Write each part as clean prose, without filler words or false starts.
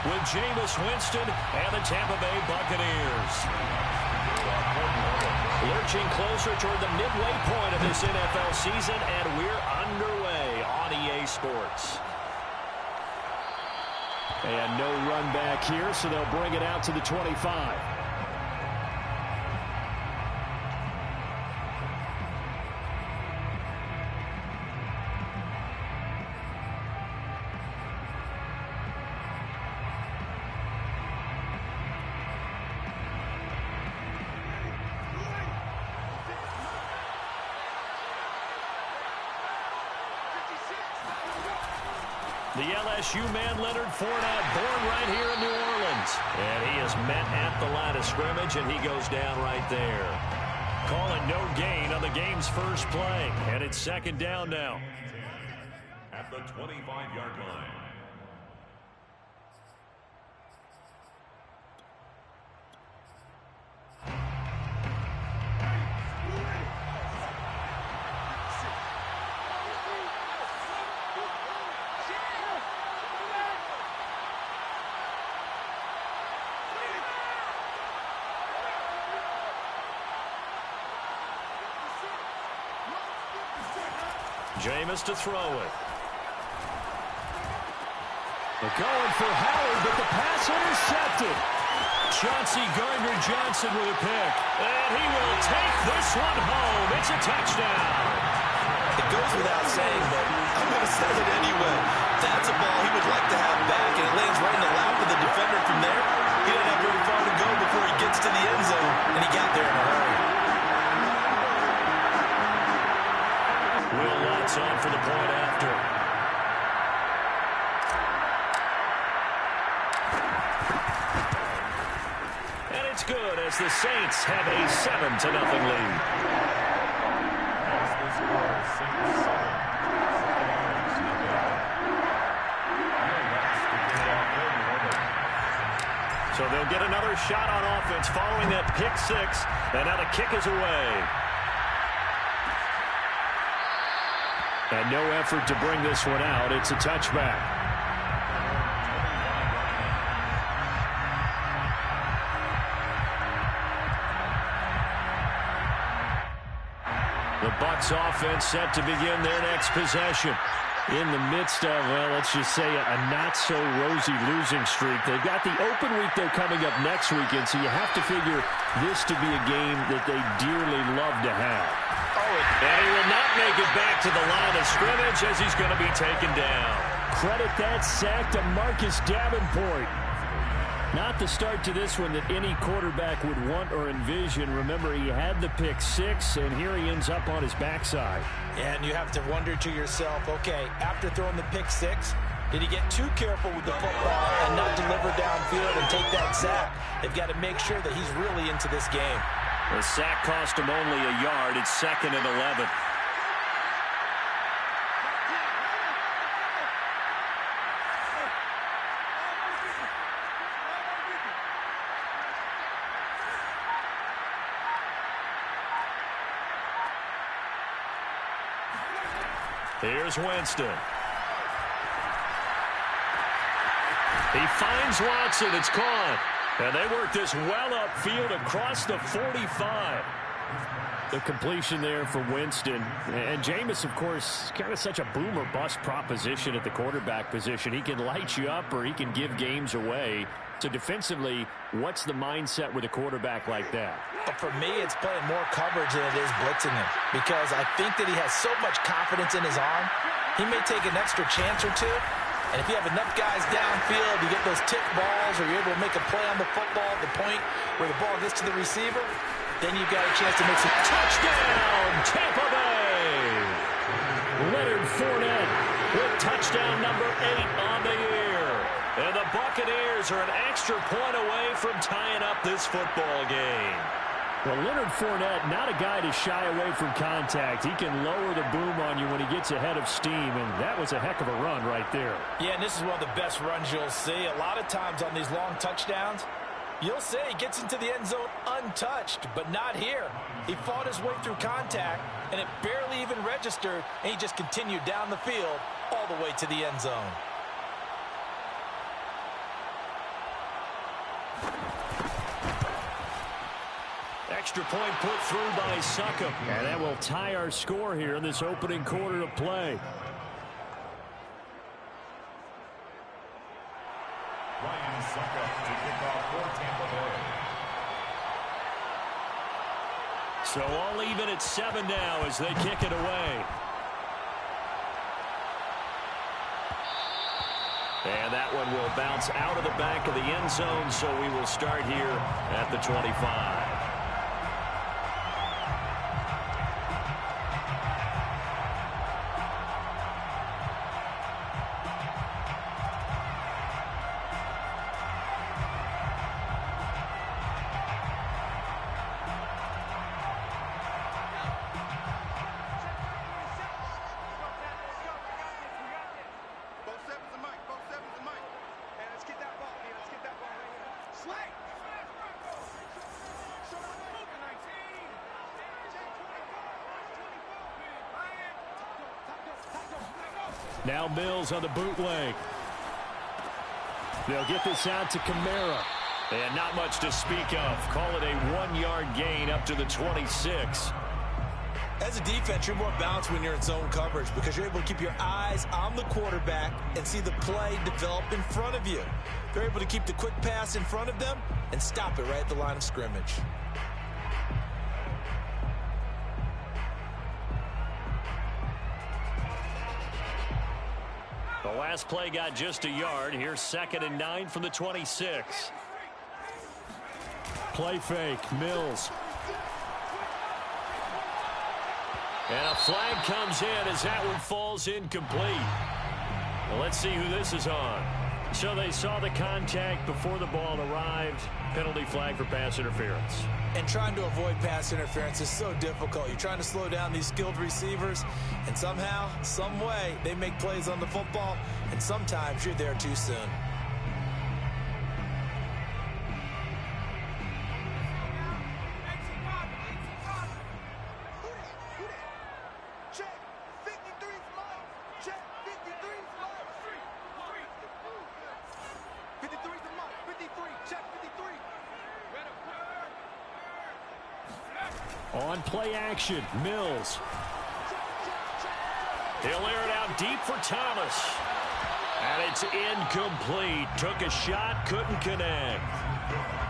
with Jameis Winston and the Tampa Bay Buccaneers. Lurching closer toward the midway point of this NFL season, and we're underway on EA Sports. And no run back here, so they'll bring it out to the 25. The LSU man, Leonard Fournette, born right here in New Orleans. And he is met at the line of scrimmage, and he goes down right there. Calling no gain on the game's first play. And it's second down now. At the 25-yard line. Jameis to throw it. They're going for Howard, but the pass intercepted. Chauncey Gardner-Johnson with a pick. And he will take this one home. It's a touchdown. It goes without saying, but I'm going to say it anyway. That's a ball he would like to have back, and it lands right in the lap of the defender from there. He didn't have very far to go before he gets to the end zone, and he got there in a hurry. Will Lutz on for the point after. And it's good as the Saints have a 7-0 lead. So they'll get another shot on offense following that pick six. And now the kick is away. And no effort to bring this one out. It's a touchback. The Bucs offense set to begin their next possession. In the midst of, well, let's just say a not-so-rosy losing streak. They've got the open week, though, coming up next weekend, so you have to figure this to be a game that they dearly love to have. And he will not make it back to the line of scrimmage as he's going to be taken down. Credit that sack to Marcus Davenport. Not the start to this one that any quarterback would want or envision. Remember, he had the pick six, and here he ends up on his backside. And you have to wonder to yourself, okay, after throwing the pick six, did he get too careful with the football and not deliver downfield and take that sack? They've got to make sure that he's really into this game. The sack cost him only a yard. It's 2nd and 11. Here's Winston. He finds Watson. It's caught. And they work this well upfield across the 45. The completion there for Winston. And Jameis, of course, kind of such a boom or bust proposition at the quarterback position. He can light you up or he can give games away. So defensively, what's the mindset with a quarterback like that? For me, it's playing more coverage than it is blitzing him, because I think that he has so much confidence in his arm, he may take an extra chance or two. And if you have enough guys downfield, you get those tip balls, or you're able to make a play on the football at the point where the ball gets to the receiver, then you've got a chance to make some touchdown, Tampa Bay. Leonard Fournette with touchdown number 8 on the year. And the Buccaneers are an extra point away from tying up this football game. Well, Leonard Fournette, not a guy to shy away from contact. He can lower the boom on you when he gets ahead of steam, and that was a heck of a run right there. Yeah, and this is one of the best runs you'll see. A lot of times on these long touchdowns, you'll say he gets into the end zone untouched, but not here. He fought his way through contact, and it barely even registered, and he just continued down the field all the way to the end zone. extra point put through by Succop. And that will tie our score here in this opening quarter of play. Ryan Succop to kick off for Tampa Bay. So all even at 7 now as they kick it away. And that one will bounce out of the back of the end zone, so we will start here at the 25. Now Mills on the bootleg. They'll get this out to Kamara. And not much to speak of. Call it a 1-yard gain up to the 26. As a defense, you're more balanced when you're in zone coverage because you're able to keep your eyes on the quarterback and see the play develop in front of you. They're able to keep the quick pass in front of them and stop it right at the line of scrimmage. The last play got just a yard. Here's 2nd and 9 from the 26. Play fake. Mills. And a flag comes in as that one falls incomplete. Well, let's see who this is on. So they saw the contact before the ball arrived. Penalty flag for pass interference. And trying to avoid pass interference is so difficult. You're trying to slow down these skilled receivers, and somehow, some way, they make plays on the football, and sometimes you're there too soon. On play action, Mills. He'll air it out deep for Thomas. And it's incomplete. Took a shot, couldn't connect.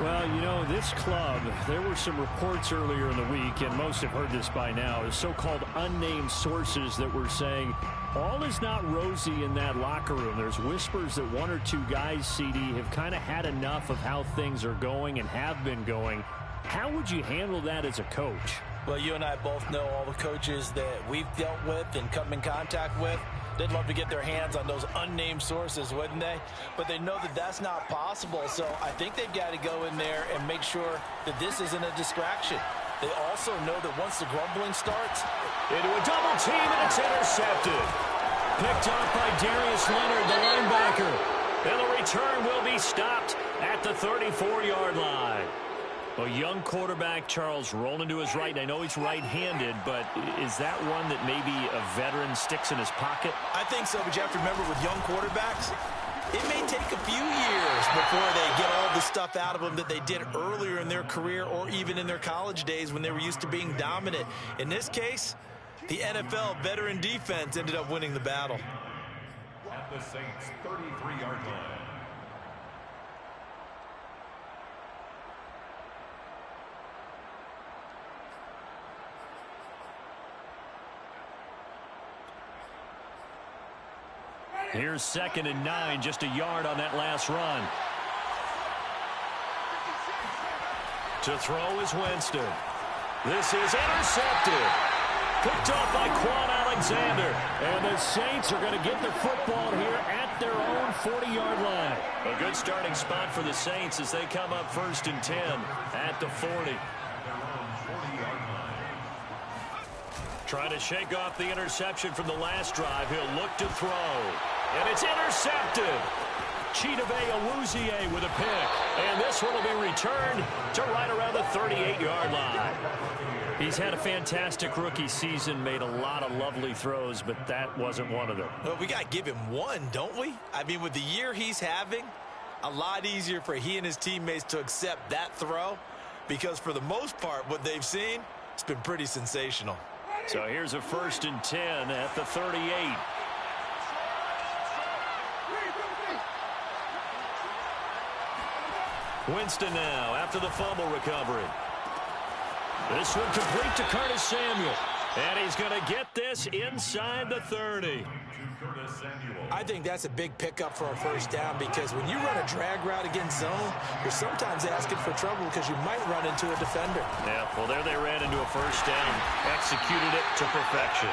Well, you know, this club, there were some reports earlier in the week, and most have heard this by now, is so-called unnamed sources that were saying all is not rosy in that locker room. There's whispers that 1 or 2 guys, CD, have kind of had enough of how things are going and have been going. How would you handle that as a coach? Well, you and I both know all the coaches that we've dealt with and come in contact with. They'd love to get their hands on those unnamed sources, wouldn't they? But they know that that's not possible, so I think they've got to go in there and make sure that this isn't a distraction. They also know that once the grumbling starts, into a double team, and it's intercepted. Picked off by Darius Leonard, the linebacker. And the return will be stopped at the 34-yard line. A young quarterback, Charles, rolling to his right. And I know he's right-handed, but is that one that maybe a veteran sticks in his pocket? I think so, but you have to remember with young quarterbacks, it may take a few years before they get all the stuff out of them that they did earlier in their career or even in their college days when they were used to being dominant. In this case, the NFL veteran defense ended up winning the battle. At the Saints' 33-yard line. Here's 2nd and 9, just a yard on that last run. To throw is Winston. This is intercepted. Picked off by Quan Alexander. And the Saints are going to get the football here at their own 40-yard line. A good starting spot for the Saints as they come up 1st and 10 at the 40. Trying to shake off the interception from the last drive. He'll look to throw. And it's intercepted. Chidobe Awuzie with a pick. And this one will be returned to right around the 38-yard line. He's had a fantastic rookie season, made a lot of lovely throws, but that wasn't one of them. Well, we got to give him one, don't we? I mean, with the year he's having, a lot easier for he and his teammates to accept that throw. because for the most part, what they've seen, it's been pretty sensational. So here's a 1st and 10 at the 38. Winston now after the fumble recovery. This one complete to Curtis Samuel. And he's going to get this inside the 30. I think that's a big pickup for a first down because when you run a drag route against zone, you're sometimes asking for trouble because you might run into a defender. Yeah, well, there they ran into a first down, executed it to perfection.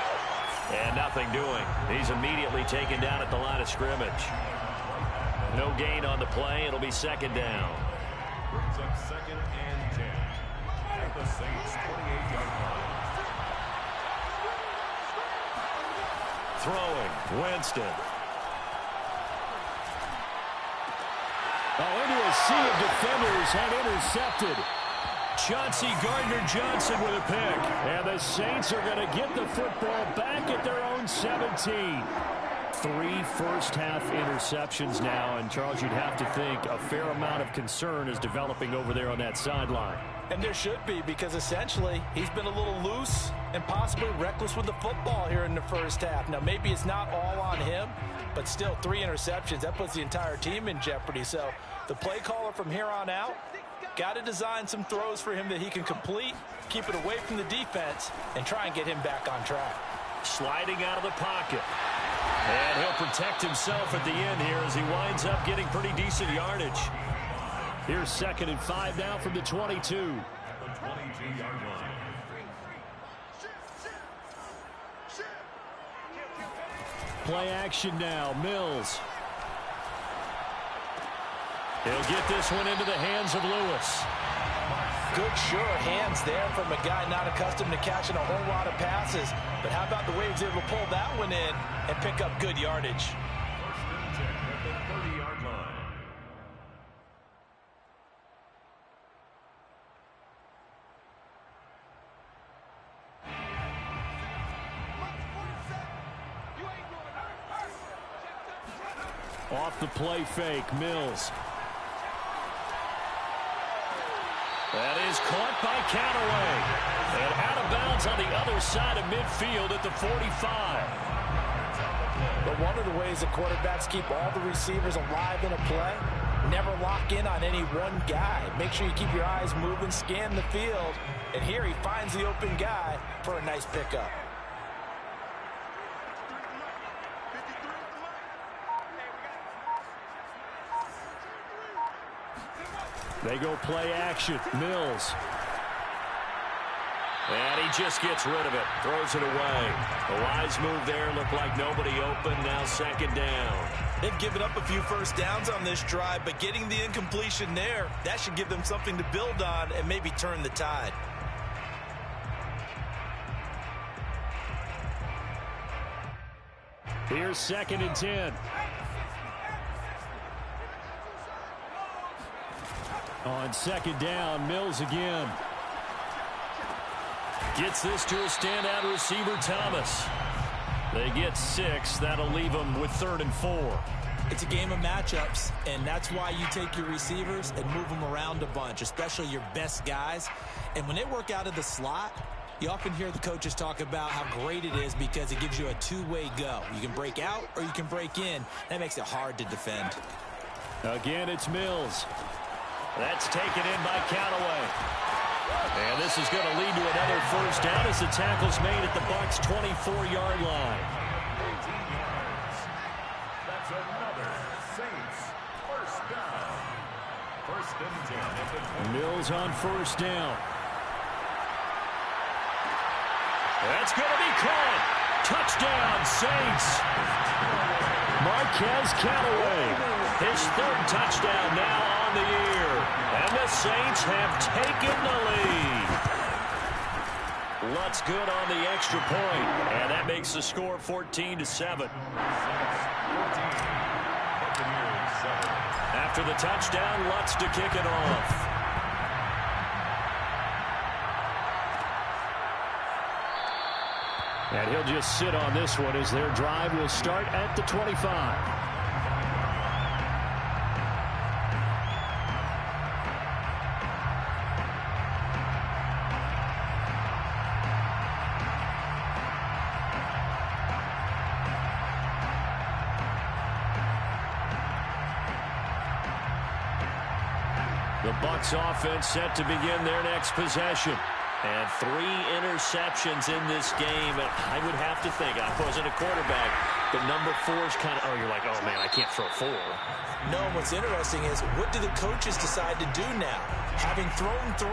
And nothing doing. He's immediately taken down at the line of scrimmage. No gain on the play. It'll be 2nd down. Brings up 2nd and 10 at the Saints 28-yard line. Throwing, Winston. Oh, into a sea of defenders and intercepted. Chauncey Gardner-Johnson with a pick. And the Saints are going to get the football back at their own 17. 3 first-half interceptions now, and Charles, you'd have to think a fair amount of concern is developing over there on that sideline. And there should be, because essentially he's been a little loose and possibly reckless with the football here in the first half. Now, maybe it's not all on him, but still 3 interceptions. That puts the entire team in jeopardy. So the play caller from here on out got to design some throws for him that he can complete, keep it away from the defense, and try and get him back on track. Sliding out of the pocket. And he'll protect himself at the end here as he winds up getting pretty decent yardage. Here's 2nd and 5 now from the 22. At the 22-yard line. Play action now. Mills. He'll get this one into the hands of Lewis. Good, sure hands there from a guy not accustomed to catching a whole lot of passes. But how about the way he was able to pull that one in and pick up good yardage? 1st and 10 at the 30-yard line. Off the play fake, Mills. That is caught by Callaway. And out of bounds on the other side of midfield at the 45. But one of the ways the quarterbacks keep all the receivers alive in a play, never lock in on any one guy. Make sure you keep your eyes moving, scan the field. And here he finds the open guy for a nice pickup. They go play action. Mills. And he just gets rid of it. Throws it away. A wise move there. Looked like nobody open. Now 2nd down. They've given up a few first downs on this drive, but getting the incompletion there, that should give them something to build on and maybe turn the tide. Here's 2nd and 10. On 2nd down, Mills again. Gets this to a standout receiver, Thomas. They get 6. That'll leave them with 3rd and 4. It's a game of matchups, and that's why you take your receivers and move them around a bunch, especially your best guys. And when they work out of the slot, you often hear the coaches talk about how great it is because it gives you a two-way go. You can break out or you can break in. That makes it hard to defend. Again, it's Mills. That's taken in by Callaway. And this is going to lead to another first down as the tackle's made at the Bucs' 24-yard line. 18 yards. That's another Saints first down. 1st and 10 at the 20. Mills on 1st down. That's going to be caught. Touchdown, Saints. Marquez Callaway. His 3rd touchdown now on the year. And the Saints have taken the lead. Lutz good on the extra point. And that makes the score 14-7. After the touchdown, Lutz to kick it off. And he'll just sit on this one as their drive will start at the 25. The Bucs offense set to begin their next possession. And 3 interceptions in this game. And I would have to think, I wasn't a quarterback, but number 4 is kind of, you're like, oh, man, I can't throw 4. No, what's interesting is, what do the coaches decide to do now? Having thrown 3,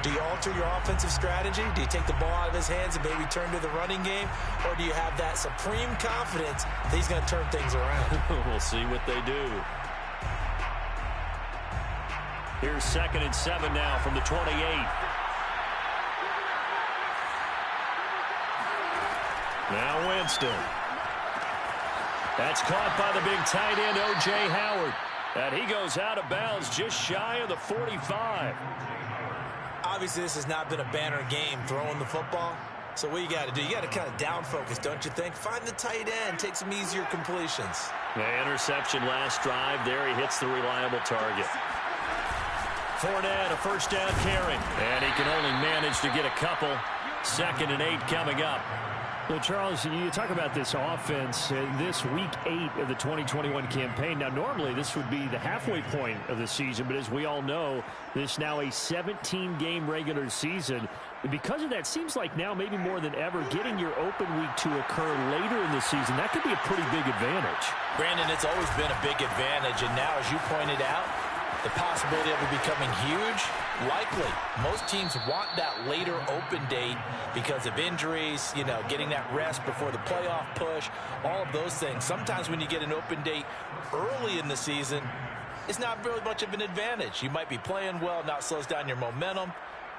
do you alter your offensive strategy? Do you take the ball out of his hands and maybe turn to the running game? Or do you have that supreme confidence that he's going to turn things around? We'll see what they do. Here's 2nd and 7 now from the 28. Now Winston. That's caught by the big tight end, O.J. Howard. And he goes out of bounds just shy of the 45. Obviously, this has not been a banner game throwing the football. So what you got to do, you got to kind of down focus, don't you think? Find the tight end, take some easier completions. The interception last drive. There he hits the reliable target. Fournette, a first down carry. And he can only manage to get a couple. 2nd and 8 coming up. Well, Charles, you talk about this offense this week 8 of the 2021 campaign. Now, normally this would be the halfway point of the season, but as we all know, this now a 17-game regular season. And because of that, seems like now maybe more than ever, getting your open week to occur later in the season, that could be a pretty big advantage. Brandon, it's always been a big advantage, and now, as you pointed out, the possibility of it becoming huge, likely. Most teams want that later open date because of injuries, you know, getting that rest before the playoff push, all of those things. Sometimes when you get an open date early in the season, it's not really much of an advantage. You might be playing well, not slows down your momentum.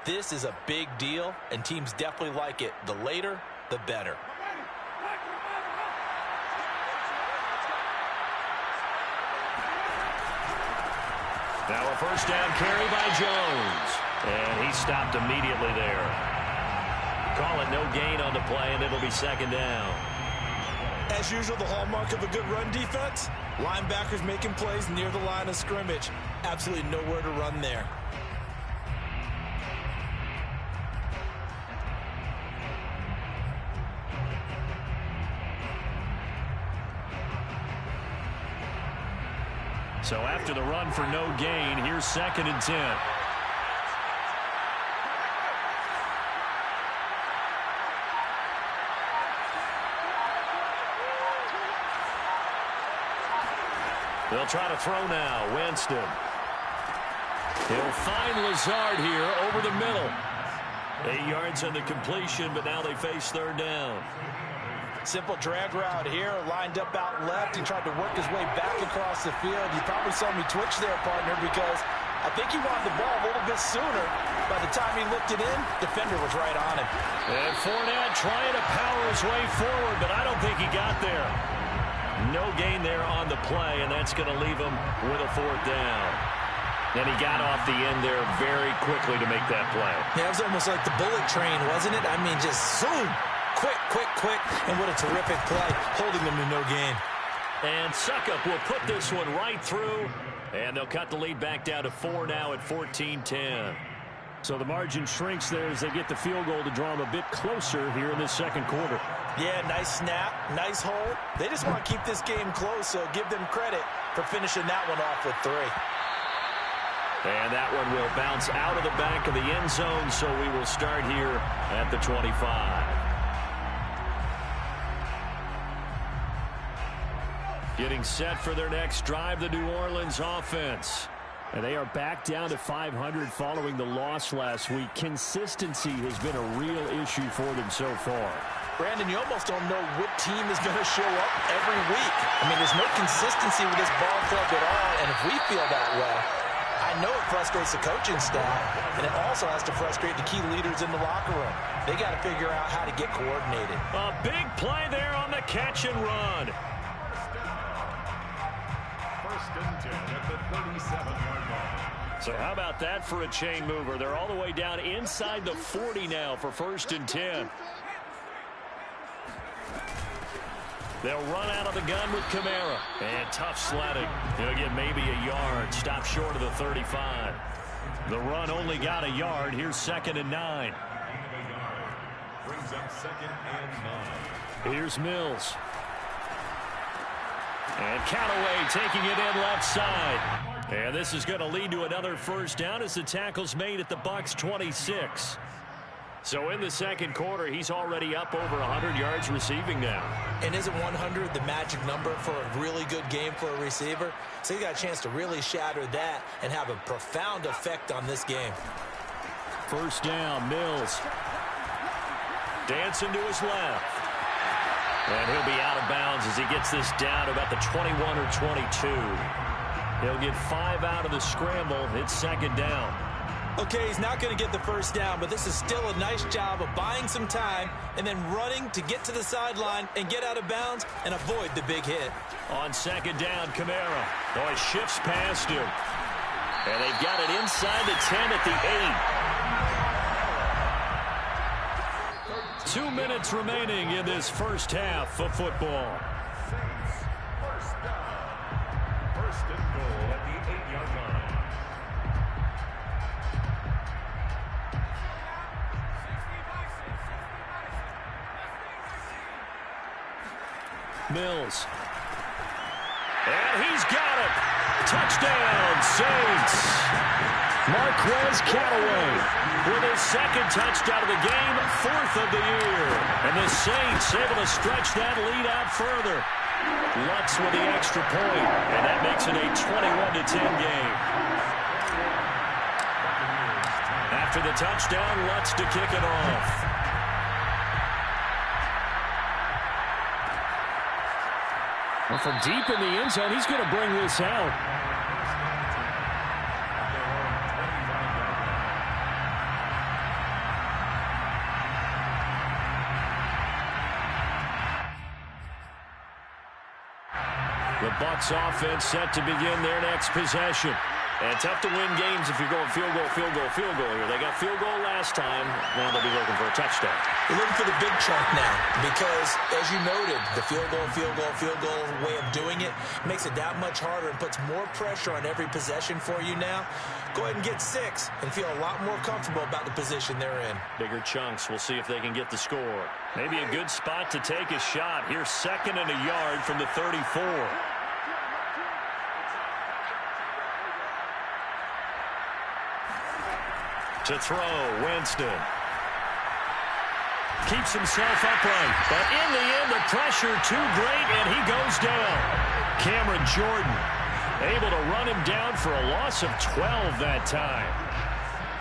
This is a big deal, and teams definitely like it. The later, the better. Now a first down carry by Jones. And he stopped immediately there. Call it no gain on the play, and it'll be 2nd down. As usual, the hallmark of a good run defense, linebackers making plays near the line of scrimmage. Absolutely nowhere to run there. So after the run for no gain, here's 2nd and 10. They'll try to throw now. Winston. He'll find Lazard here over the middle. 8 yards on the completion, but now they face 3rd down. Simple drag route here, lined up out left. He tried to work his way back across the field. You probably saw me twitch there, partner, because I think he wanted the ball a little bit sooner. By the time he looked it in, defender was right on him. And Fournette trying to power his way forward, but I don't think he got there. No gain there on the play, and that's going to leave him with a 4th down. And he got off the end there very quickly to make that play. Yeah, it was almost like the bullet train, wasn't it? I mean, just zoom. Quick, quick, quick, and what a terrific play, holding them to no gain. And Suckup will put this one right through, and they'll cut the lead back down to 4 now at 14-10. So the margin shrinks there as they get the field goal to draw them a bit closer here in this 2nd quarter. Yeah, nice snap, nice hold. They just want to keep this game close, so give them credit for finishing that one off with 3. And that one will bounce out of the back of the end zone, so we will start here at the 25. Getting set for their next drive, the New Orleans offense. And they are back down to 500 following the loss last week. Consistency has been a real issue for them so far. Brandon, you almost don't know what team is going to show up every week. I mean, there's no consistency with this ball club at all, and if we feel that way, I know it frustrates the coaching staff, and it also has to frustrate the key leaders in the locker room. They got to figure out how to get coordinated. A big play there on the catch and run. 1st and 10 at the 37-yard line. So how about that for a chain mover? They're all the way down inside the 40 now for 1st and 10. They'll run out of the gun with Kamara. And tough sledding. He'll get maybe a yard. Stop short of the 35. The run only got a yard. Here's 2nd and 9. Brings up 2nd and 9. Here's Mills. And Callaway taking it in left side. And this is going to lead to another first down as the tackle's made at the Bucs 26. So in the second quarter, he's already up over 100 yards receiving now. And isn't 100 the magic number for a really good game for a receiver? So he got a chance to really shatter that and have a profound effect on this game. First down, Mills. Dancing to his left. And he'll be out of bounds as he gets this down about the 21 or 22. He'll get 5 out of the scramble. It's second down. Okay, he's not going to get the first down, but this is still a nice job of buying some time and then running to get to the sideline and get out of bounds and avoid the big hit. On second down, Kamara. Oh, he shifts past him. And they've got it inside the 10 at the 8. 2 minutes remaining in this first half of football. Saints, first down. First and goal at the 8-yard line. Mills. And he's got it. Touchdown, Saints. Marquez Callaway with his second touchdown of the game, 4th of the year. And the Saints able to stretch that lead out further. Lutz with the extra point, and that makes it a 21-10 game. After the touchdown, Lutz to kick it off. Well, from deep in the end zone, he's going to bring this out. The Bucs offense set to begin their next possession. And tough to win games if you're going field goal, field goal, field goal here. They got field goal last time. Now they'll be looking for a touchdown. They're looking for the big chunk now because, as you noted, the field goal way of doing it makes it that much harder and puts more pressure on every possession for you now. Go ahead and get 6 and feel a lot more comfortable about the position they're in. Bigger chunks. We'll see if they can get the score. Maybe a good spot to take a shot. Here's 2nd and a yard from the 34. To throw, Winston. Keeps himself upright, but in the end, the pressure too great, and he goes down. Cameron Jordan able to run him down for a loss of 12 that time.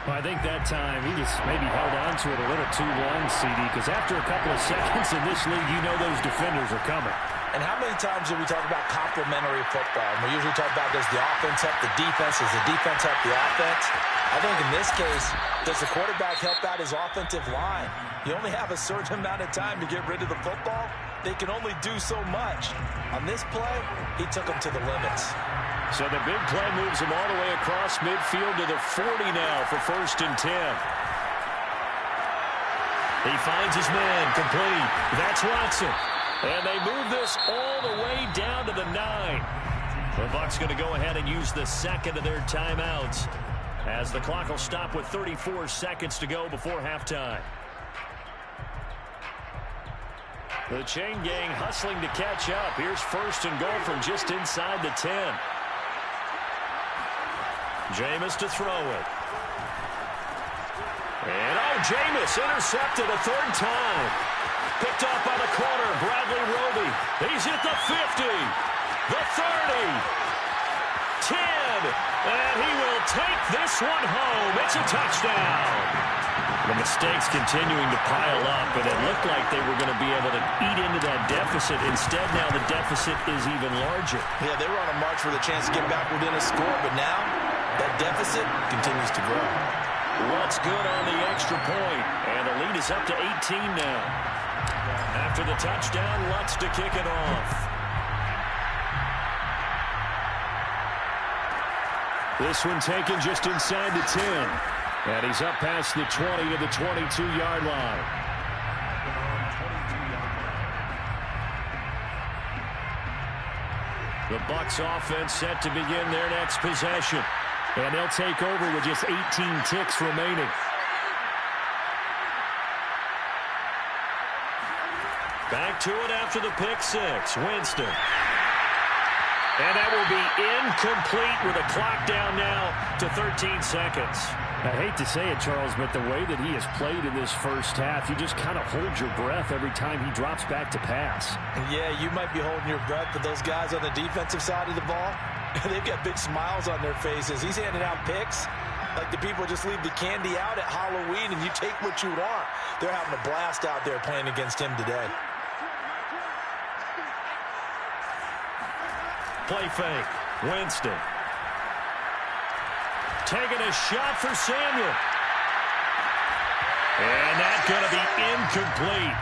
Well, I think that time he just maybe held on to it a little too long, CD, because after a couple of seconds in this league, you know those defenders are coming. And how many times do we talk about complementary football? And we usually talk about does the offense help the defense, does the defense help the offense? I think in this case, does the quarterback help out his offensive line? You only have a certain amount of time to get rid of the football. They can only do so much. On this play, he took them to the limits. So the big play moves him all the way across midfield to the 40 now for 1st and 10. He finds his man, complete. That's Watson. And they move this all the way down to the 9. The Bucs going to go ahead and use the second of their timeouts as the clock will stop with 34 seconds to go before halftime. The chain gang hustling to catch up. Here's 1st and goal from just inside the 10. Jameis to throw it. And Jameis intercepted a 3rd time. Picked off by the corner, Bradley Roby. He's at the 50, the 30, 10, and he will take this one home. It's a touchdown. The mistakes continuing to pile up, and it looked like they were going to be able to eat into that deficit. Instead, now the deficit is even larger. Yeah, they were on a march with a chance to get back within a score, but now that deficit continues to grow. What's good on the extra point, and the lead is up to 18 now. After the touchdown, Lutz to kick it off. This one taken just inside the 10. And he's up past the 20 to the 22-yard line. The Bucs offense set to begin their next possession. And they'll take over with just 18 ticks remaining. Back to it after the pick 6. Winston. And that will be incomplete with a clock down now to 13 seconds. I hate to say it, Charles, but the way that he has played in this first half, you just kind of hold your breath every time he drops back to pass. Yeah, you might be holding your breath, but those guys on the defensive side of the ball, they've got big smiles on their faces. He's handing out picks like the people just leave the candy out at Halloween and you take what you want. They're having a blast out there playing against him today. Play fake. Winston. Taking a shot for Samuel. And that's going to be incomplete.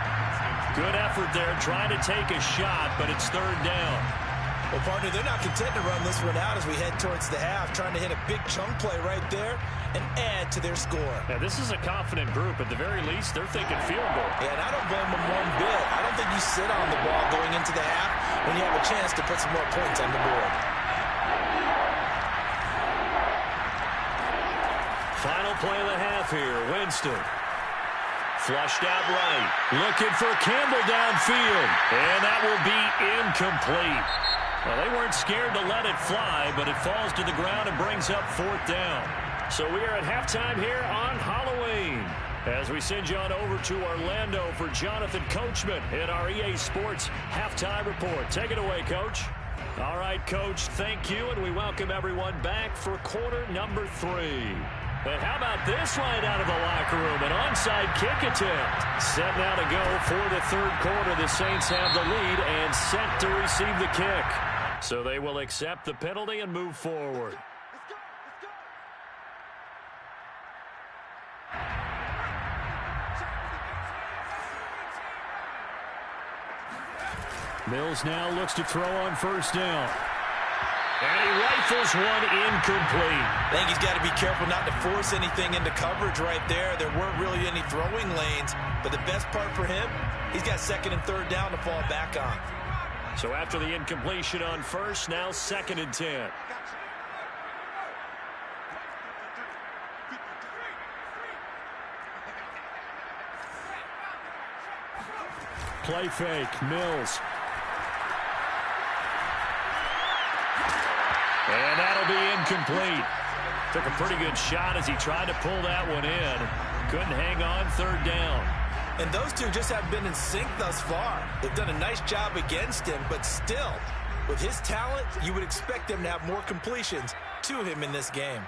Good effort there trying to take a shot, but it's third down. Well, partner, they're not content to run this one out as we head towards the half, trying to hit a big chunk play right there and add to their score. Yeah, this is a confident group. At the very least, they're thinking field goal. Yeah, and I don't blame them one bit. I don't think you sit on the ball going into the half when you have a chance to put some more points on the board. Final play of the half here. Winston. Flushed out right. Looking for Campbell downfield. And that will be incomplete. Well, they weren't scared to let it fly, but it falls to the ground and brings up fourth down. So we are at halftime here on Halloween as we send you on over to Orlando for Jonathan Coachman in our EA Sports Halftime Report. Take it away, Coach. All right, Coach, thank you, and we welcome everyone back for quarter number 3. And how about this right out of the locker room? An onside kick attempt. Set now to go for the third quarter. The Saints have the lead and set to receive the kick. So they will accept the penalty and move forward. Mills now looks to throw on first down. And he rifles one incomplete. I think he's got to be careful not to force anything into coverage right there. There weren't really any throwing lanes, but the best part for him, he's got second and third down to fall back on. So after the incompletion on first, now second and 10. Play fake, Mills. And that'll be incomplete. Took a pretty good shot as he tried to pull that one in. Couldn't hang on, third down. And those two just have been in sync thus far. They've done a nice job against him, but still, with his talent, you would expect them to have more completions to him in this game.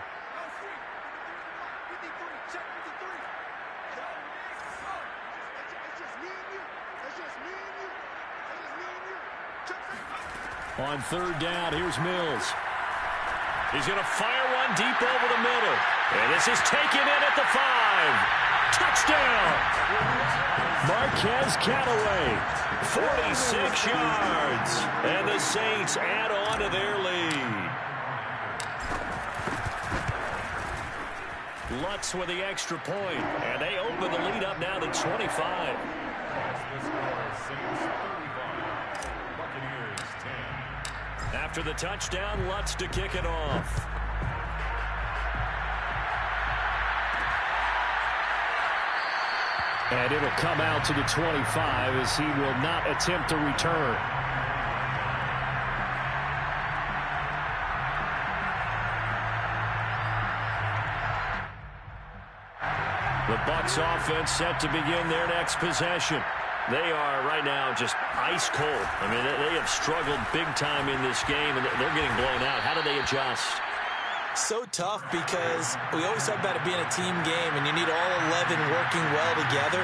On third down, here's Mills. He's going to fire one deep over the middle. And this is taken in at the 5. Touchdown! Marquez Callaway, 46 yards. And the Saints add on to their lead. Lutz with the extra point. And they open the lead up now to 25. After the touchdown, Lutz to kick it off. And it'll come out to the 25 as he will not attempt to return. The Bucs offense set to begin their next possession. They are right now just ice cold. I mean, they have struggled big time in this game, and they're getting blown out. How do they adjust? So tough because we always talk about it being a team game, and you need all 11 working well together.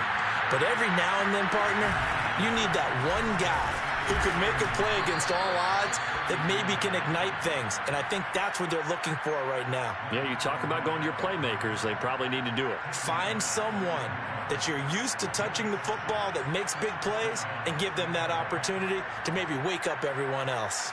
But every now and then, partner, you need that one guy who could make a play against all odds that maybe can ignite things. And I think that's what they're looking for right now. Yeah, you talk about going to your playmakers. They probably need to do it. Find someone that you're used to touching the football that makes big plays and give them that opportunity to maybe wake up everyone else.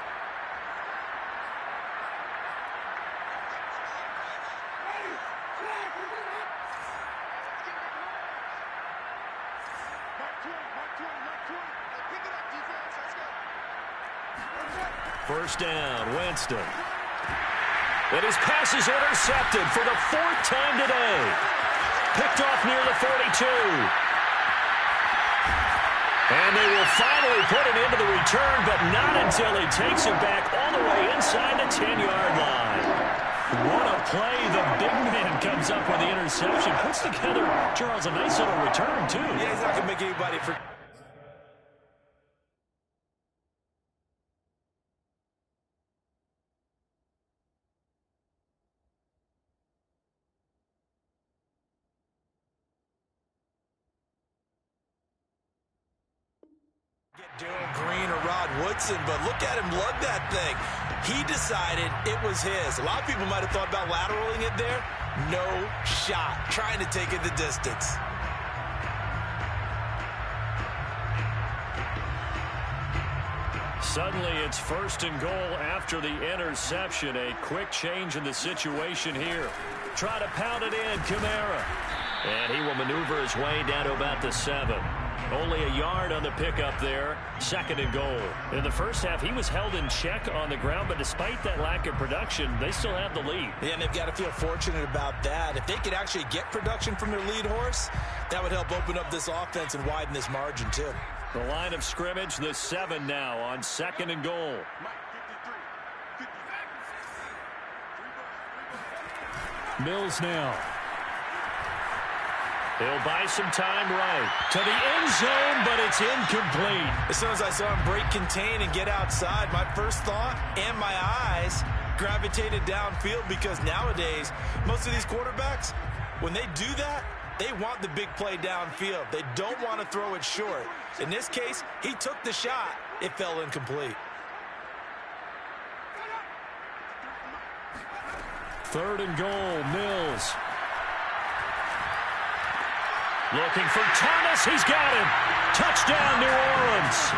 First down, Winston. And his pass is intercepted for the 4th time today. Picked off near the 42. And they will finally put it into the return, but not until he takes it back all the way inside the 10-yard line. What a play. The big man comes up with the interception. Puts together, Charles, a nice little return, too. Yeah, he's not going to make anybody forget. Darryl Green or Rod Woodson, but look at him lug that thing. He decided it was his. A lot of people might have thought about lateraling it there. No shot. Trying to take it the distance. Suddenly it's 1st and goal after the interception. A quick change in the situation here. Try to pound it in, Kamara. And he will maneuver his way down to about the 7. Only a yard on the pickup there. 2nd and goal. In the first half, he was held in check on the ground, but despite that lack of production, they still have the lead. Yeah, and they've got to feel fortunate about that. If they could actually get production from their lead horse, that would help open up this offense and widen this margin, too. The line of scrimmage, the 7 now on 2nd and goal. Mills now. He'll buy some time right to the end zone, but it's incomplete. As soon as I saw him break contain and get outside, my first thought and my eyes gravitated downfield, because nowadays, most of these quarterbacks, when they do that, they want the big play downfield. They don't want to throw it short. In this case, he took the shot. It fell incomplete. 3rd and goal, Mills. Looking for Thomas. He's got him. Touchdown, New Orleans.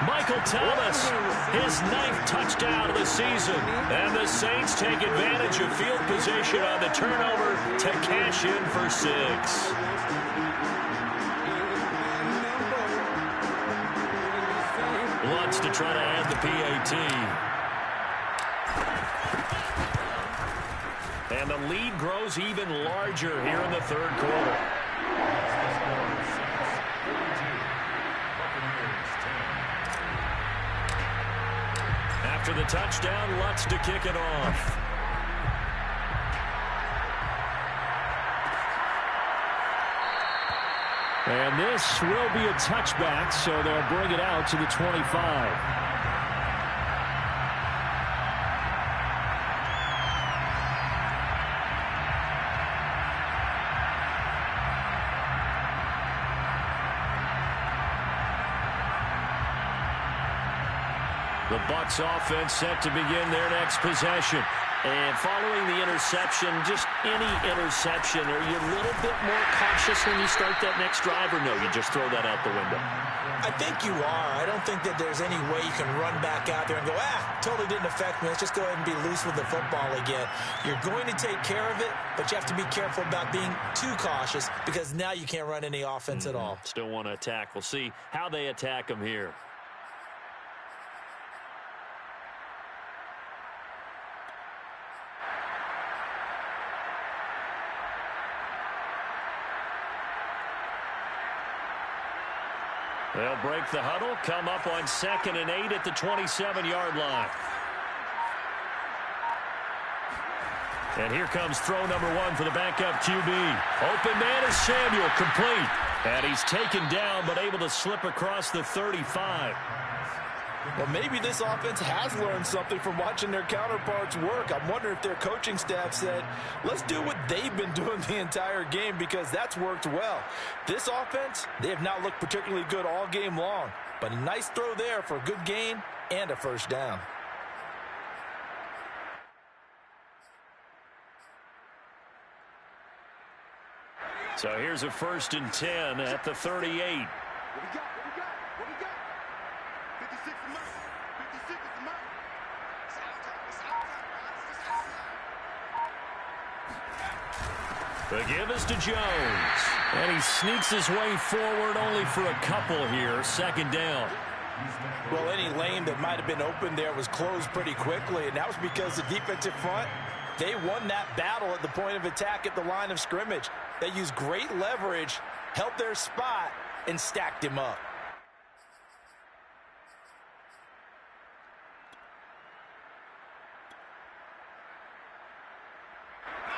Michael Thomas, his 9th touchdown of the season. And the Saints take advantage of field position on the turnover to cash in for 6. Wants to try to add the PAT. And the lead grows even larger here in the 3rd quarter. After the touchdown, Lutz to kick it off. And this will be a touchback, so they'll bring it out to the 25. The Bucs offense set to begin their next possession. And following the interception, just any interception, are you a little bit more cautious when you start that next drive, or no, you just throw that out the window? I think you are. I don't think that there's any way you can run back out there and go, totally didn't affect me. Let's just go ahead and be loose with the football again. You're going to take care of it, but you have to be careful about being too cautious, because now you can't run any offense at all. Still want to attack. We'll see how they attack them here. They'll break the huddle, come up on 2nd and 8 at the 27-yard line. And here comes throw number 1 for the backup QB. Open man is Samuel, complete. And he's taken down, but able to slip across the 35. Well, maybe this offense has learned something from watching their counterparts work. I'm wondering if their coaching staff said, let's do what they've been doing the entire game, because that's worked well. This offense, they have not looked particularly good all game long, but a nice throw there for a good gain and a 1st down. So here's a 1st and 10 at the 38. The give is to Jones. And he sneaks his way forward only for a couple here. 2nd down. Well, any lane that might have been open there was closed pretty quickly, and that was because the defensive front, they won that battle at the point of attack at the line of scrimmage. They used great leverage, held their spot, and stacked him up.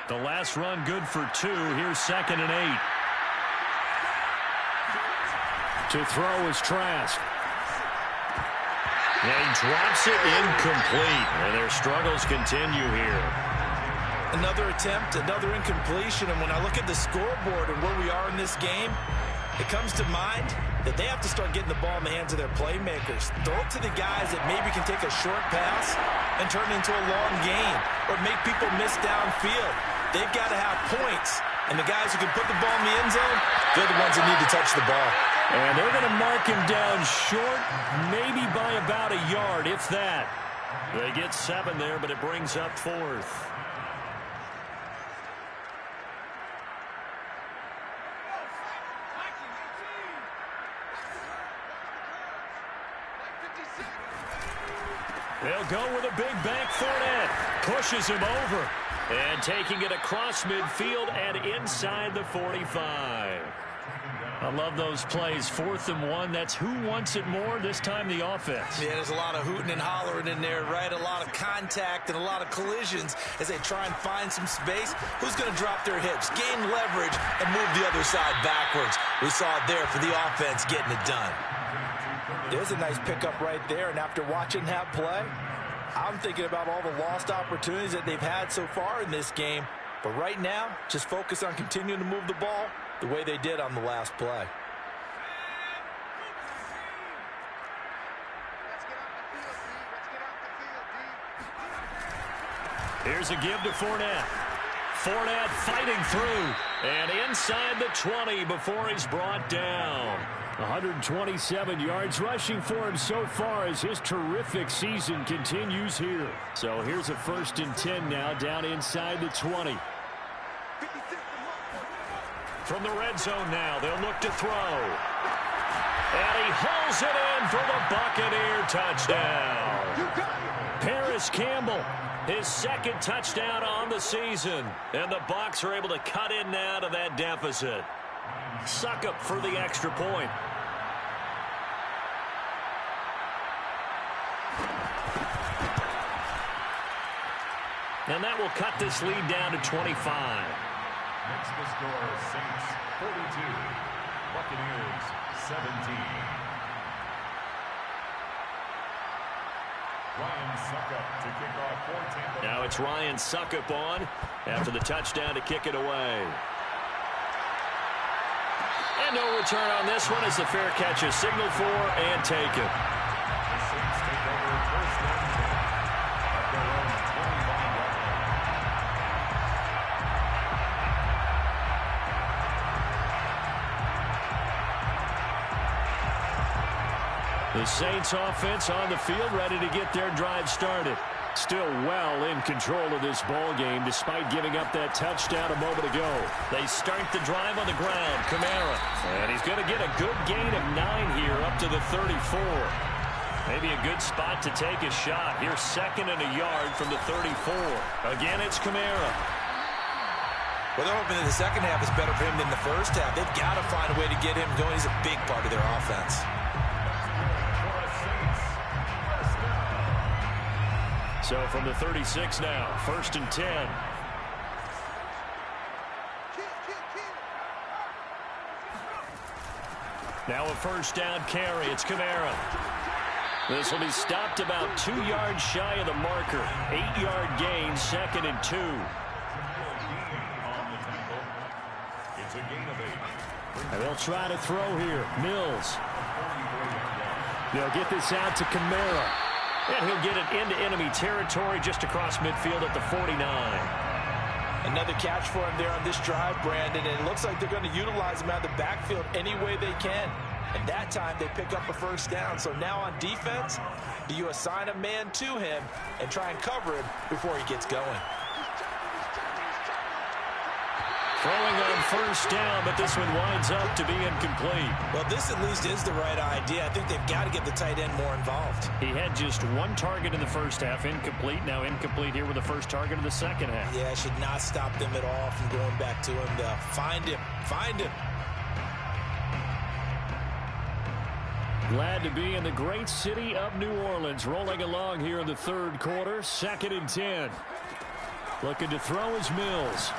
The last run good for 2. Here's 2nd and 8. To throw is Trask. And he drops it incomplete. And their struggles continue here. Another attempt, another incompletion. And when I look at the scoreboard and where we are in this game, it comes to mind that they have to start getting the ball in the hands of their playmakers. Throw it to the guys that maybe can take a short pass and turn it into a long gain or make people miss downfield. They've got to have points. And the guys who can put the ball in the end zone, they're the ones that need to touch the ball. And they're going to mark him down short, maybe by about a yard, if that. They get 7 there, but it brings up 4th. They'll go with a big bank. Fournette pushes him over. And taking it across midfield and inside the 45. I love those plays. 4th and 1. That's who wants it more, this time the offense. Yeah, there's a lot of hooting and hollering in there, right? A lot of contact and a lot of collisions as they try and find some space. Who's going to drop their hips, gain leverage, and move the other side backwards? We saw it there for the offense getting it done. There's a nice pickup right there, and after watching that play, I'm thinking about all the lost opportunities that they've had so far in this game. But right now, just focus on continuing to move the ball the way they did on the last play. Here's a give to Fournette. Fournette fighting through. And inside the 20 before he's brought down. 127 yards rushing for him so far as his terrific season continues here. So here's a 1st and 10 now down inside the 20. From the red zone now, they'll look to throw. And he hauls it in for the Buccaneer touchdown. Paris Campbell, his 2nd touchdown on the season. And the Bucs are able to cut in now to that deficit. Suckup for the extra point. And that will cut this lead down to 25. Next the score, Saints 42, Buccaneers 17. Ryan Suckup to kick off for Tampa. Now it's Ryan Suckup on after the touchdown to kick it away. And no return on this one as the fair catch is signaled for and taken. The Saints take over 1st and 10 at their own 25-yard line. The Saints offense on the field, ready to get their drive started. Still well in control of this ball game despite giving up that touchdown a moment ago. They start the drive on the ground. Kamara. And he's going to get a good gain of 9 here up to the 34. Maybe a good spot to take a shot. Here's 2nd and a yard from the 34. Again, it's Kamara. Well, they're hoping that the second half is better for him than the first half. They've got to find a way to get him going. He's a big part of their offense. So from the 36 now, 1st and 10. Now a 1st down carry. It's Kamara. This will be stopped about 2 yards shy of the marker. 8-yard gain, 2nd and 2. It's a gain of 8. And they'll try to throw here. Mills. They'll get this out to Kamara. And he'll get it into enemy territory just across midfield at the 49. Another catch for him there on this drive, Brandon, and it looks like they're going to utilize him out of the backfield any way they can. And that time they pick up a 1st down. So now on defense, do you assign a man to him and try and cover him before he gets going? Throwing on 1st down, but this one winds up to be incomplete. Well, this at least is the right idea. I think they've got to get the tight end more involved. He had just 1 target in the first half, incomplete. Now incomplete here with the 1st target of the second half. Yeah, should not stop them at all from going back to him. Find him. Find him. Glad to be in the great city of New Orleans, rolling along here in the third quarter. 2nd and 10. Looking to throw is Mills.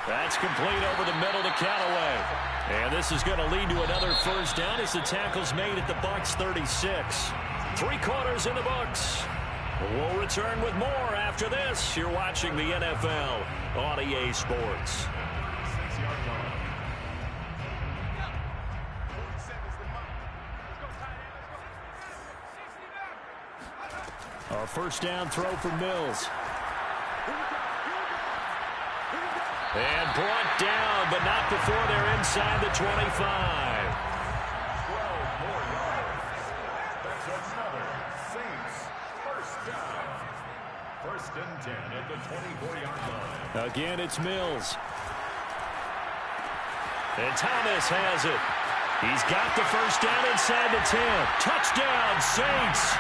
That's complete over the middle to Callaway. And this is going to lead to another first down as the tackle's made at the Bucs 36. 3 quarters in the books. We'll return with more after this. You're watching the NFL on EA Sports. A first down throw for Mills. And brought down, but not before they're inside the 25. 12 more yards. That's another Saints first down. 1st and 10 at the 24-yard line. Again, it's Mills. And Thomas has it. He's got the first down inside the 10. Touchdown, Saints.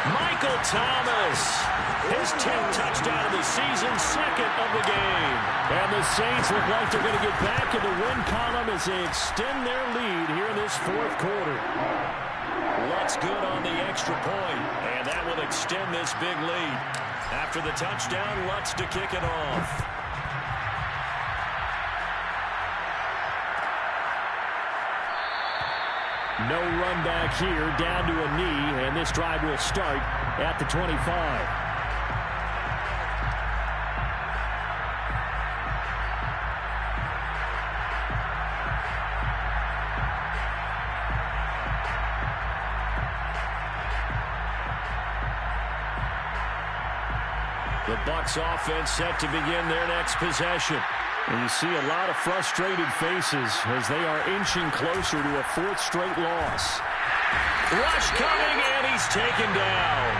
Michael Thomas, his 10th touchdown of the season, 2nd of the game. And the Saints look like they're going to get back in the win column as they extend their lead here in this 4th quarter. Lutz good on the extra point, and that will extend this big lead. After the touchdown, Lutz to kick it off. No run back here, down to a knee, and this drive will start at the 25. The Bucs offense set to begin their next possession. And you see a lot of frustrated faces as they are inching closer to a 4th straight loss. Rush coming, and he's taken down.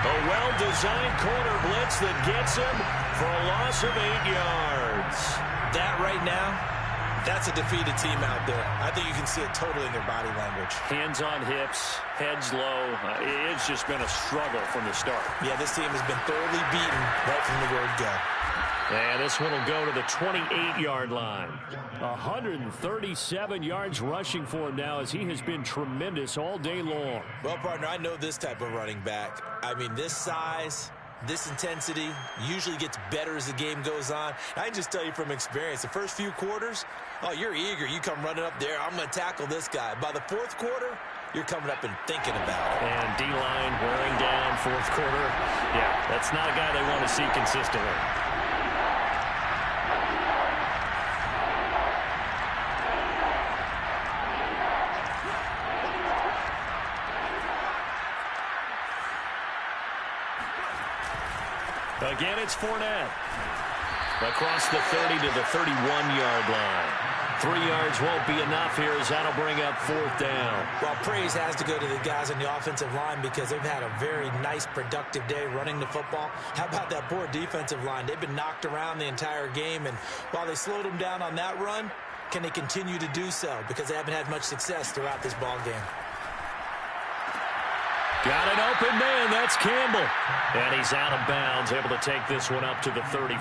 A well-designed corner blitz that gets him for a loss of 8 yards. That right now, that's a defeated team out there. I think you can see it totally in their body language. Hands on hips, heads low. It's just been a struggle from the start. Yeah, this team has been thoroughly beaten right from the word go. And this one will go to the 28-yard line. 137 yards rushing for him now as he has been tremendous all day long. Well, partner, I know this type of running back. I mean, this size, this intensity usually gets better as the game goes on. I can just tell you from experience, the first few quarters, oh, you're eager. You come running up there, I'm going to tackle this guy. By the 4th quarter, you're coming up and thinking about it. And D-line wearing down 4th quarter. Yeah, that's not a guy they want to see consistently. Again, it's Fournette. Across the 30 to the 31-yard line. 3 yards won't be enough here as that'll bring up 4th down. Well, praise has to go to the guys on the offensive line because they've had a very nice, productive day running the football. How about that poor defensive line? They've been knocked around the entire game, and while they slowed them down on that run, can they continue to do so? Because they haven't had much success throughout this ball game. Got an open man. That's Campbell. And he's out of bounds, able to take this one up to the 35.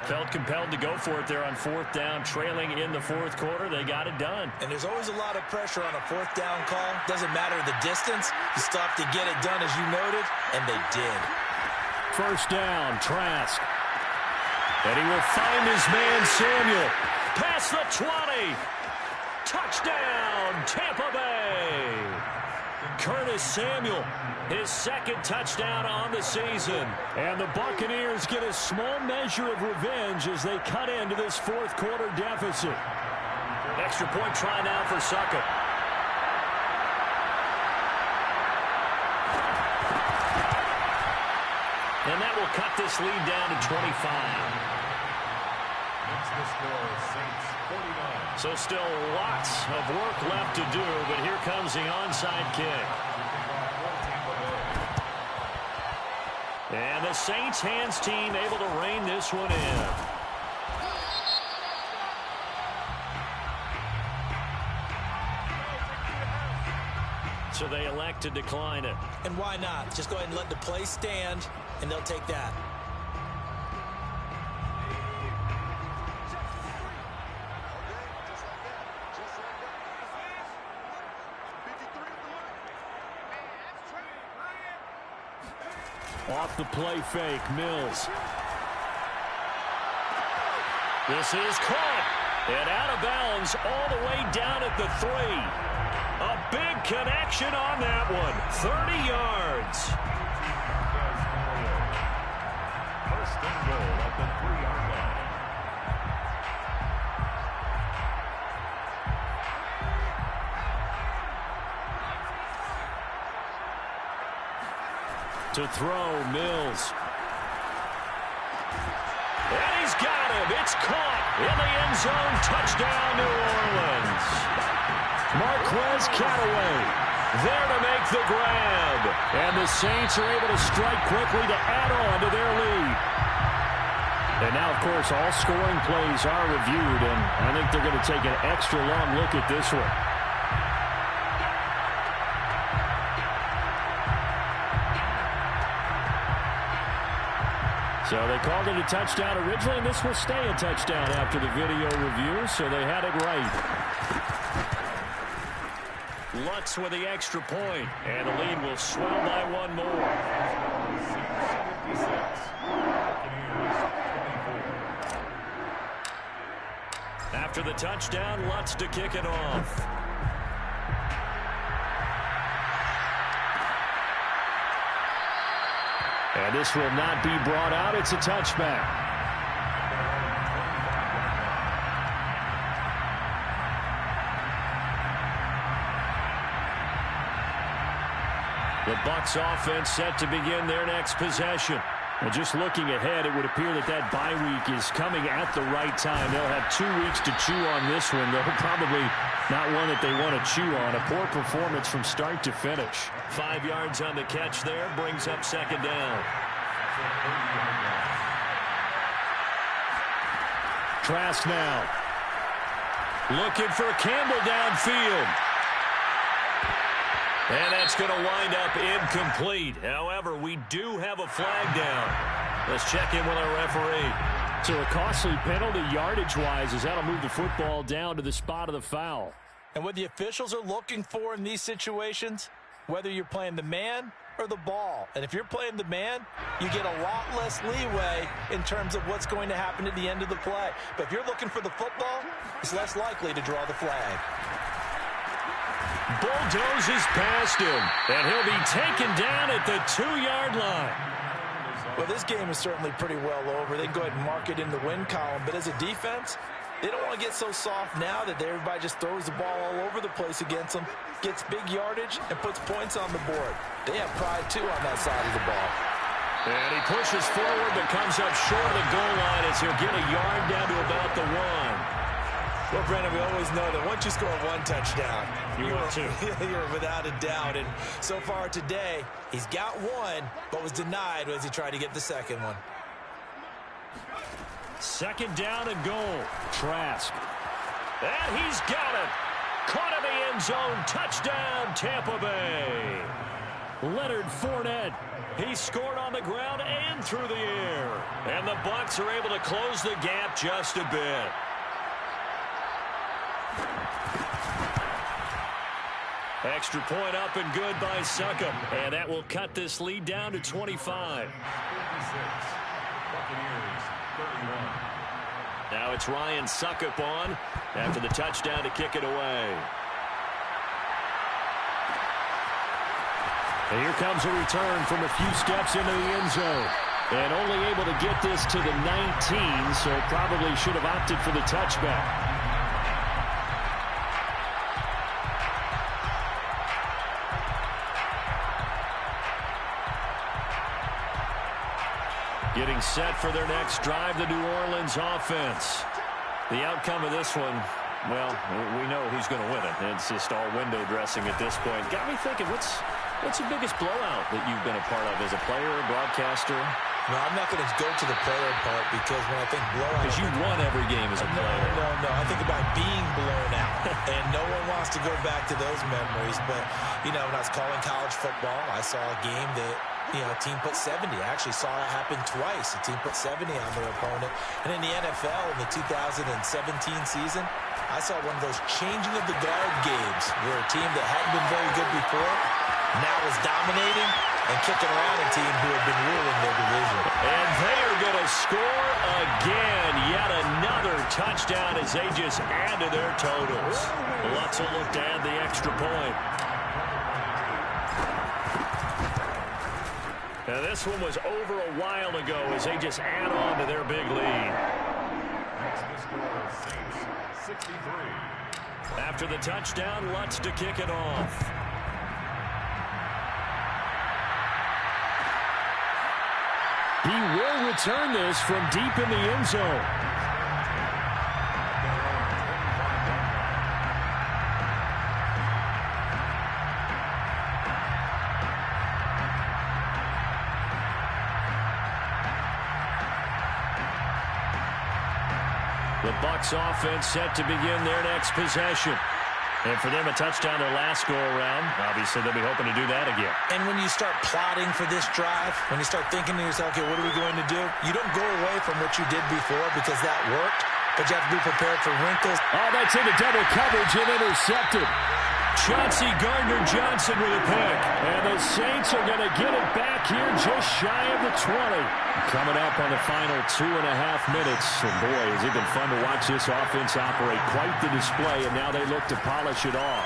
Felt compelled to go for it there on 4th down, trailing in the 4th quarter. They got it done. And there's always a lot of pressure on a 4th down call. Doesn't matter the distance. You still have to get it done, as you noted, and they did. First down, Trask. And he will find his man, Samuel. Past the 20. Touchdown, Tampa Bay. Curtis Samuel, his 2nd touchdown on the season. And the Buccaneers get a small measure of revenge as they cut into this 4th quarter deficit. Extra point try now for Succop. And that will cut this lead down to 25. Makes the score Saints 49. So still lots of work left to do, but here comes the onside kick. And the Saints hands team able to rein this one in. So they elect to decline it. And why not? Just go ahead and let the play stand, and they'll take that. Off the play fake, Mills. This is caught. And out of bounds all the way down at the 3. A big connection on that one. 30 yards. First and goal at the 3-yard line. To throw, Mills. And he's got him. It's caught in the end zone. Touchdown, New Orleans. Marquez Callaway there to make the grab. And the Saints are able to strike quickly to add on to their lead. And now, of course, all scoring plays are reviewed, and I think they're going to take an extra long look at this one. So they called it a touchdown originally, and this will stay a touchdown after the video review, so they had it right. Lutz with the extra point, and the lead will swell by one more. After the touchdown, Lutz to kick it off. And this will not be brought out. It's a touchback. The Bucs offense set to begin their next possession. And just looking ahead, it would appear that that bye week is coming at the right time. They'll have 2 weeks to chew on this one, though probably not one that they want to chew on. A poor performance from start to finish. 5 yards on the catch there, brings up second down. Trask now. Looking for Campbell downfield. And that's going to wind up incomplete. However, we do have a flag down. Let's check in with our referee. So a costly penalty yardage-wise as that'll move the football down to the spot of the foul. And what the officials are looking for in these situations, whether you're playing the man or the ball. And if you're playing the man, you get a lot less leeway in terms of what's going to happen at the end of the play. But if you're looking for the football, it's less likely to draw the flag. Bulldozes past him, and he'll be taken down at the 2-yard line. Well, this game is certainly pretty well over. They can go ahead and mark it in the win column. But as a defense, they don't want to get so soft now that everybody just throws the ball all over the place against them, gets big yardage, and puts points on the board. They have pride, too, on that side of the ball. And he pushes forward but comes up short of the goal line as he'll get a yard down to about the 1. Well, Brandon, we always know that once you score one touchdown, you're without a doubt. And so far today, he's got one, but was denied as he tried to get the second one. Second down and goal. Trask. And he's got it. Caught in the end zone. Touchdown, Tampa Bay. Leonard Fournette. He scored on the ground and through the air. And the Bucs are able to close the gap just a bit. Extra point up and good by Succop. And that will cut this lead down to 25. Now it's Ryan Succop on after the touchdown to kick it away. And here comes a return from a few steps into the end zone. And only able to get this to the 19, so probably should have opted for the touchback. Getting set for their next drive, the New Orleans offense. The outcome of this one, well, we know who's going to win it. It's just all window dressing at this point. Got me thinking, what's the biggest blowout that you've been a part of as a player, a broadcaster? No, I'm not going to go to the player part because when I think blowout... Because you won every game as a player. No. I think about being blown out. And no one wants to go back to those memories. But, you know, when I was calling college football, I saw a game that... a team put 70. I actually saw it happen twice. A team put 70 on their opponent. And in the NFL, in the 2017 season, I saw one of those changing of the guard games where a team that hadn't been very good before now is dominating, and kicking around a team who have been ruling their division. And they are going to score again. Yet another touchdown as they just add to their totals. Lutz will look to add the extra point. Now this one was over a while ago as they just add on to their big lead. Next to score, Saints 63. After the touchdown, Lutz to kick it off. He will return this from deep in the end zone. The Bucs offense set to begin their next possession. And for them, a touchdown their last go-around. Obviously, they'll be hoping to do that again. And when you start plotting for this drive, when you start thinking to yourself, okay, what are we going to do? You don't go away from what you did before because that worked, but you have to be prepared for wrinkles. Oh, that's into double coverage and intercepted. Chauncey Gardner-Johnson with a pick. And the Saints are going to get it back here just shy of the 20. Coming up on the final 2.5 minutes. And boy, has it been fun to watch this offense operate. Quite the display, and now they look to polish it off.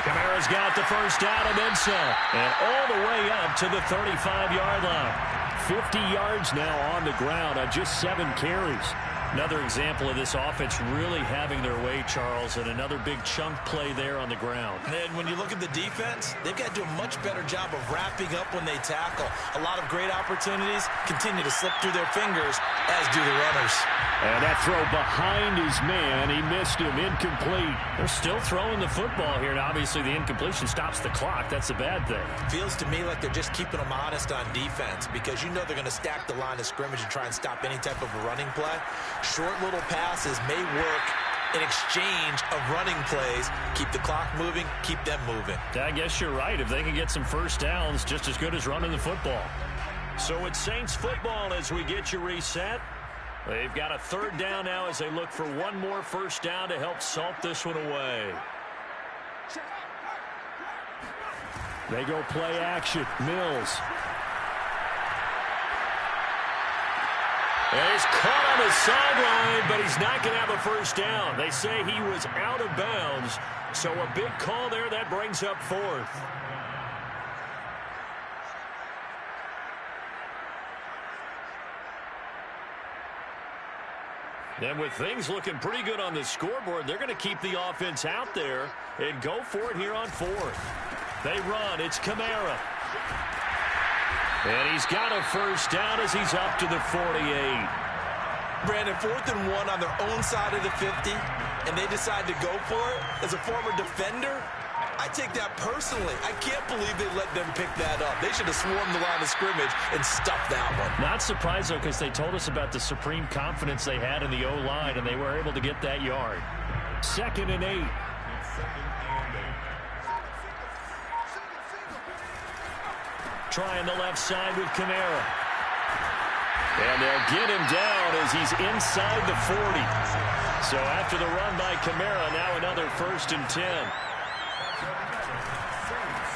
Kamara's got the first down and then some. And all the way up to the 35-yard line. 50 yards now on the ground on just 7 carries. Another example of this offense really having their way, Charles, and another big chunk play there on the ground. And when you look at the defense, they've got to do a much better job of wrapping up when they tackle. A lot of great opportunities continue to slip through their fingers, as do the runners. And that throw behind his man, he missed him, incomplete. They're still throwing the football here, and obviously the incompletion stops the clock. That's a bad thing. Feels to me like they're just keeping them honest on defense because you know they're going to stack the line of scrimmage and try and stop any type of a running play. Short little passes may work in exchange of running plays. Keep the clock moving, keep them moving. I guess you're right. If they can get some first downs, just as good as running the football. So it's Saints football as we get you reset. They've got a third down now as they look for one more first down to help salt this one away. They go play action. Mills. And he's caught on the sideline, but he's not going to have a first down. They say he was out of bounds, so a big call there. That brings up fourth. And with things looking pretty good on the scoreboard, they're going to keep the offense out there and go for it here on fourth. They run. It's Kamara. And he's got a first down as he's up to the 48. Brandon, 4th and 1 on their own side of the 50, and they decide to go for it. As a former defender, I take that personally. I can't believe they let them pick that up. They should have swarmed the line of scrimmage and stuffed that one. Not surprised, though, because they told us about the supreme confidence they had in the O-line, and they were able to get that yard. 2nd and 8. Trying the left side with Kamara. And they'll get him down as he's inside the 40. So after the run by Kamara, now another 1st and 10.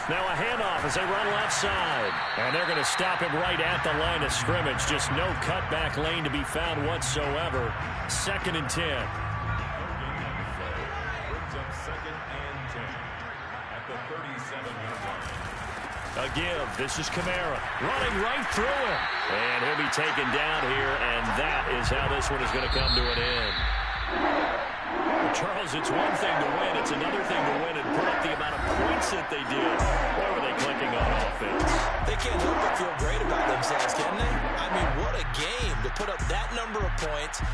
Now a handoff as they run left side. And they're going to stop him right at the line of scrimmage. Just no cutback lane to be found whatsoever. 2nd and 10. Brings up 2nd and 10 at the 37-yard line. A give. This is Kamara running right through him. And he'll be taken down here, and that is how this one is going to come to an end. Charles, it's one thing to win. It's another thing to win and put up the amount of points that they did. Where were they clicking on offense? They can't help but feel great about themselves, can they? I mean, what a game to put up that number of points.